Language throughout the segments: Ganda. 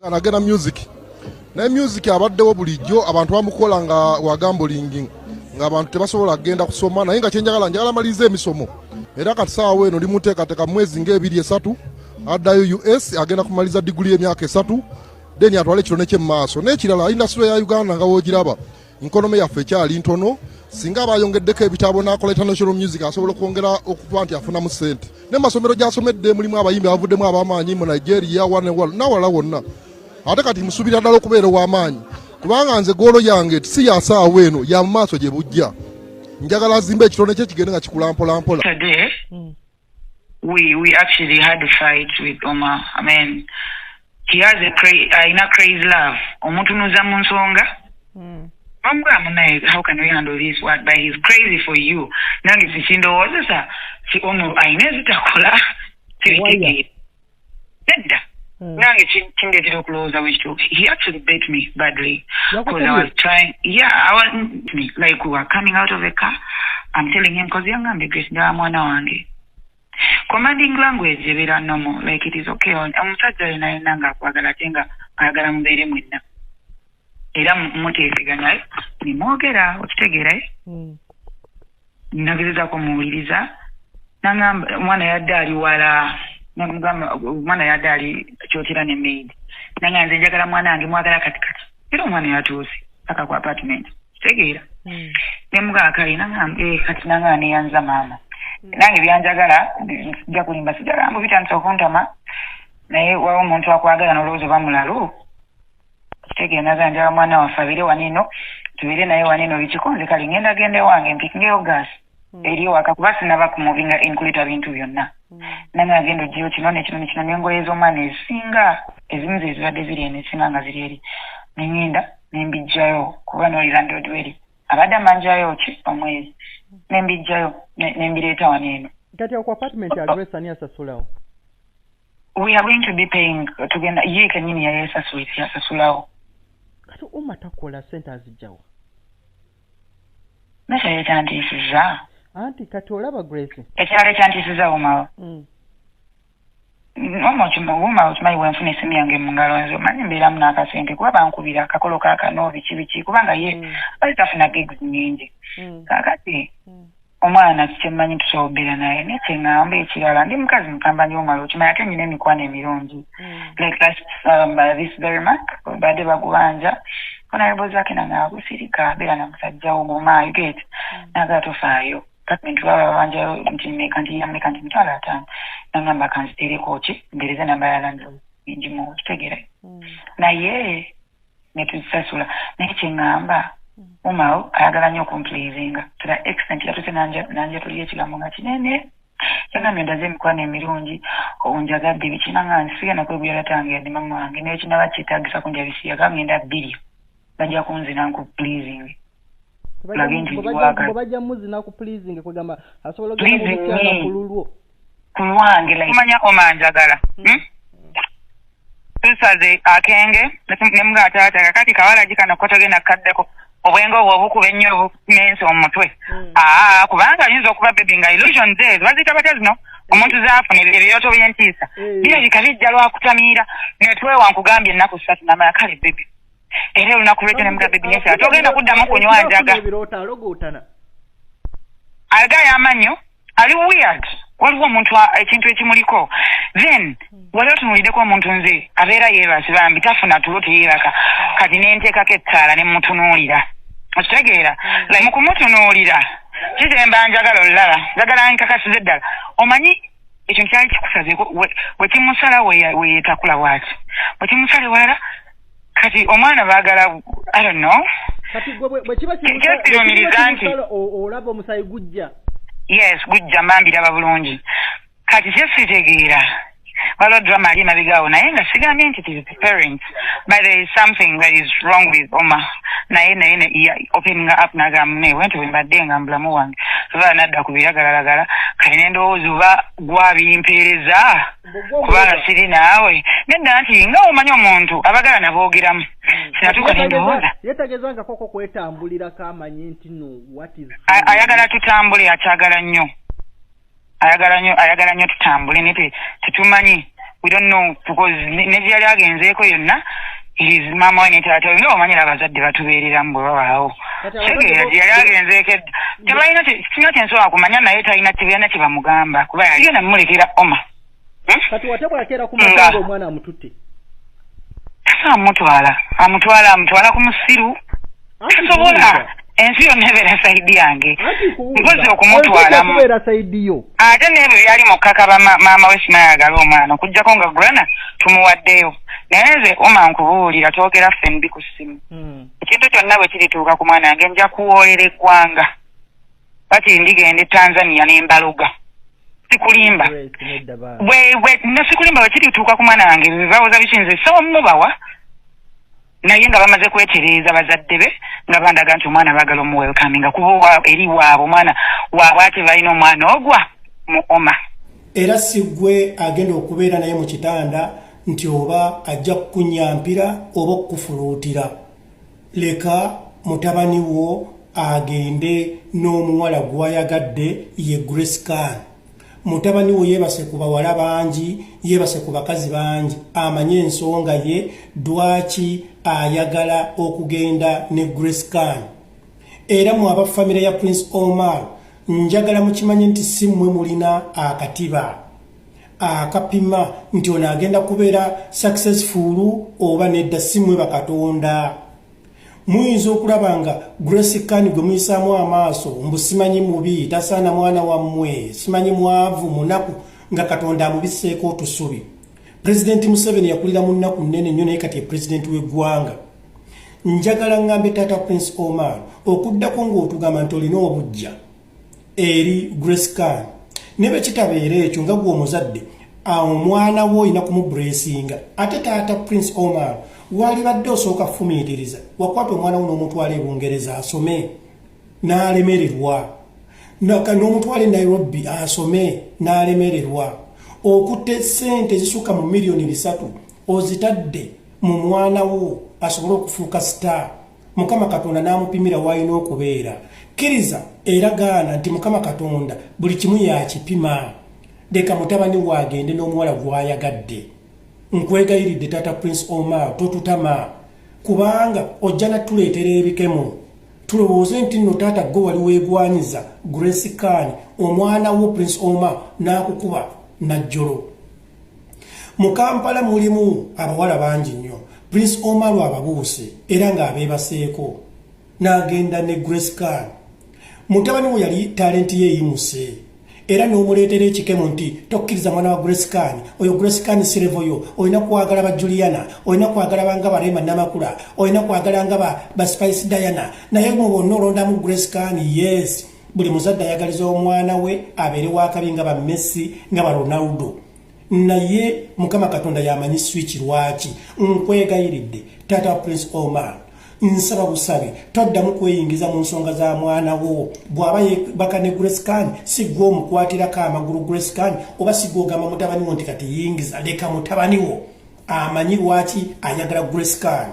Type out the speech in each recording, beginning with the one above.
Anagena music. Na music abaddewo bulijjo abantu bamukola nga wagambolingi nga abantu tebasobola agenda kusoma naye nga njagala malize emisomo. Era kati saawa eno limuteekateeka mwezi ng'ebiri esatu addayo US agenda kumaliza degree y'emyaka 3 then atwale kirone kye maaso n'ekirala industry ya Uganda nga wogiraba economy yaffe ekyali ntono singa abayongeddeko ebitabo n'akola international music asobola okwongera okuba nti afunamu ssente n'amasomero gy'asomedde mulimu abayimbi abavuddemu ab'amaanyi mu Nigeria nawala wonna ate kati musubira ddala okubeera ow'amaanyi kubanga nze goolo yange si ya saawa eno ya mu maaso gye bujja njagala azimba ekitone kye kigende nga kikulampolampola. Today we actually had a fight with Omar. I mean, he has a crazy love. Omutunuza mu nsonga. How can we handle this? What? But he's crazy for you. Nange sindowooza sa si ono ayina ezitakola tibitegeera. Nedda. Nange kindeetera okulowooza wekyo. He actually beat me badly because I was trying. Yeah, like we were coming out of the car. I'm telling him because yangambe Grace nda mwana wange. Commanding language ebera normal, like it is okay. Omusajja yena nga akwagala tenga ayagala mubeere mwenna. Era muteeseganya nimwogera okitegeera nagezeza kumuwuliriza nangamba omwana yadde ali wala namugamba omwana yadde ali kyotera ne maid nanga nze njagala mwana wange mwagala katikati era omwana yatuuse paka ku apartment kitegeera nemugamba kali nangamba kati nanga neyanza maama nange byanjagala sijja kulimba sijagala mbu bitandisa okuntama naye waba omuntu akwagala n'olowooza oba mulalo kitegeera naga njagala mwana waffe abire wanino tubeere naye wanino bikikonze kale ngenda gende wange mpikingeyo gaasi eri waka kuba sinaba kumuvinga inkulita bintu byonna nange agenda oggyeyo kino nekino nekino n'engoye z'omwana ezisinga ezimu ze zibadde ziri eno ezisinga nga ziri eri nengenda nembijjayo kuba n'olirandoodwa eri abadde amanjayo ki omwezi nembijjayo nembireeta waneno. Kati ku apartment address ani asasulawo? We are going to be paying tugenda ye kanyini yasasulawo. Kati Omar takola sente azijjawo. Nasa yekyantisiza. Anti kati olaba Grace. Ekyalo ekyantisiza Omar. Omar okimanyi bwenfuna essimu yange mu ngalo nze omanyi mbeeramu n'akasente kuba bankubira akakolo kaakano biki kubanga ye bali tafuna gigs nnyingi. Kakati omwana kyemmanyi tusobola naye nekyeŋŋamba ekirala ndi mukazi mukamba nnyo Omar okimanyi ate nnyina emikwano emirungi. Like this very month badde bagubanja honorable zake nangagusirika beera na musajja wo ngoma you get naga tofaayo apartment baba banjayo nti mmeka nti mitwalo 5 nangamba kanzitereko ki ngereza namba ya landlord injimu kitegere naye netusasula naye kyeŋŋamba Omar ayagala nnyo okumpleasinga to the extent yatuse nanja tuli ekigambo nga kinene yagambye ndaze emikwano emirungi onjagadde bikinanga nsigana kwebuyala tange yadde mama wange naye kinaba kyetaagisa kunjabisi yagambye nda 2 bajja kunzina nku pleasing bajja muzina ku pleasing kwegamba asobola okugenda kululwo kulwange like manya omanjagala tusaze akenge nemuga taata kati kawala jikana kotogenda kaddeko obwengo obukuba ennyo menso omutwe kubanga ayinza okuba baby nga illusion ze bazita batya zino omuntu zaafuna ebyoto by'entiisa bino bikabijja lwakutamiira netwewa nkugambye ennaku 3 namaya kale baby era olunaku lwekyo nemuga baby nyesa togenda kuddamu kunywa njaga agayo amanyo ali weird waliwo omuntu ekintu ekimuliko then wali otunuliddeko omuntu nze abeera yeebase bambi tafuna tulo teyeebaka kati nenteekako ettaala nemutunuulira okitegeera like mukumutunuulira kizemba njagala olulala njagala nkakasize eddala omanyi ekyo kyali kikusazeeko wekimusala weyetakula bwati wekimusale walala kati omwana baagala I don't know kati bwekiba kirumiriza nti olaba omusayi gujja yes gujja mbambiraba bulungi kati kyesitegeera waliwo drama ali emabegaawo naye nga sigambye nti it is the parents but there is something that is wrong with Omar naye opening up nagamba naye wenti wembadde nga mbulamu wange oba nadda ku biragalagala kati nendowooza oba gwabimpeereza kubanga siri naawe nedda nti nga omanyi omuntu abagala naboogeramu sinatuuka nendowooza yetegeeza nga koko kwetambulirako amanyi nti no what is ayagala tutambule akyagala nnyo ayagala nnyo tutambule naye tetumanyi we don't know because ne yali agenzeeko yonna is mama we ne taata we omanyira abazadde batubeerera mu bwawaawo yali agenzeeko tebalina singa kyensobola kumanya naye talina kibiina kye bamugamba kuba yali genda mumulekera oma kati watekwakera ku matanga omwana amututte amutwala ku musiru tasobola ensi yonna ebeera saidi yange mpozi okumutwalamu ate n'ebyo byali mukkakaba maama we simayagala omwana okuggyako nga gulana tumuwaddeyo naye nze oma nkubuulira twogera ffe ku ssimu ekintu kyonna bwe kirituuka ku mwana wange nja kuwoolera eggwanga kati ndigende Tanzania n'embaloga sikulimba sikulimba bwe kirituuka ku mwana wange bibawooza bikinze so mubawa naye nga bamaze kwetereeza bazadde be nga bandaga nti omwana baagala omuwelkaminga kuba eri waabwe omwana waabwe ate balina omwana ogwa mu oma era sigwe agenda okubeera naye mu kitanda nti oba ajja kukunyampira oba okufuluutira leka mutabani wo agende n'omuwala gwayagadde ye Grace Khan mutabani wo yeebase ku bawala bangi yeebase ku bakazi bangi amanye ensonga ye dwaki ayagala okugenda ne Grace Khan era mu abafamile ya Prince Omar njagala mukimanye nti si mmwe mulina akatiba akapima nti ono agenda kubeera successful oba nedda si mmwe bakatonda muyinza okulaba nga Grace Khan gwe muyisaamu amaaso mbu simanyi mubi tasaana mwana wammwe simanyi mwavu munaku nga katonda amubiseeko otusubi President Museveni yakulira mu nnaku nnene nnyo naye kati ye president w'eggwanga njagala ngambe taata Prince Omar okuddako ng'otugamba nti olina obujja eri Grace Khan ne bwe kitabeera ekyo nga gwe omuzadde omwana wo olina kumubresinga ate taata Prince Omar wali badde osooka fumiitiriza wakwata omwana wo n'omutwala e Bungereza asome n'alemererwa n'omutwala e Nairobi asome n'alemererwa okutte ssente zisuka mu miliyoni 3 ozitadde mu mwana wo asobole okufuuka star Mukama Katonda n'amupimira w'alina okubeera kkiriza era gaana nti Mukama Katonda buli kimu yakipima leka mutabani waagende n'omuwala gwayagadde nkwegayiridde taata Prince Omar totutama kubanga ojja natuleetera ebikemo tulowooze nti nno taata gwe wali weegwanyiza Grace Khan omwana wo Prince Omar n'akukuba najjolo mu Kampala mulimu abawala bangi nnyo Prince Omar ababuuse era ng'abeebaseeko n'agenda ne Grace Khan mutabani we yali talenti ye eyimuse era n'omuleetera ekikemo nti tokkiriza mwana wa Grace Khan oyo Grace Khan sirevoyo olina kwagala ba Juliana olina kwagala banga barema namakula olina kwagala nga ba Spice Diana naye mu bonna olondamu Grace Khan yes buli muzadde ayagaliza omwana we abeere wakabi nga ba Messi nga ba Ronaldo naye Mukama Katonda yamanyi switch lwaki nkwegayiridde taata Prince Omar nsaba busabe toddamu kweyingiza mu nsonga za mwana wo bw'aba baka ne Grace Khan si gwe omukwatirako amagulu Grace Khan oba si gwe ogamba mutabani wo nti kati yingiza leka mutabani wo amanyi lwaki ayagala Grace Khan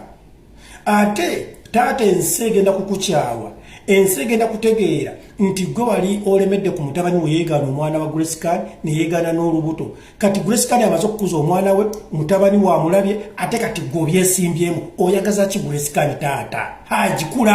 ate taata ensi egenda kukukyawa ensi egenda kutegeera nti gwe wali olemedde ku mutabani we yeegaana omwana wa Grace Khan ne yeegaana n'olubuto kati Grace Khan amaze okukuza omwana we mutabani wa mulabye ate kati gwe obyesimbyemu oyagaza ki Grace Khan taata hajikula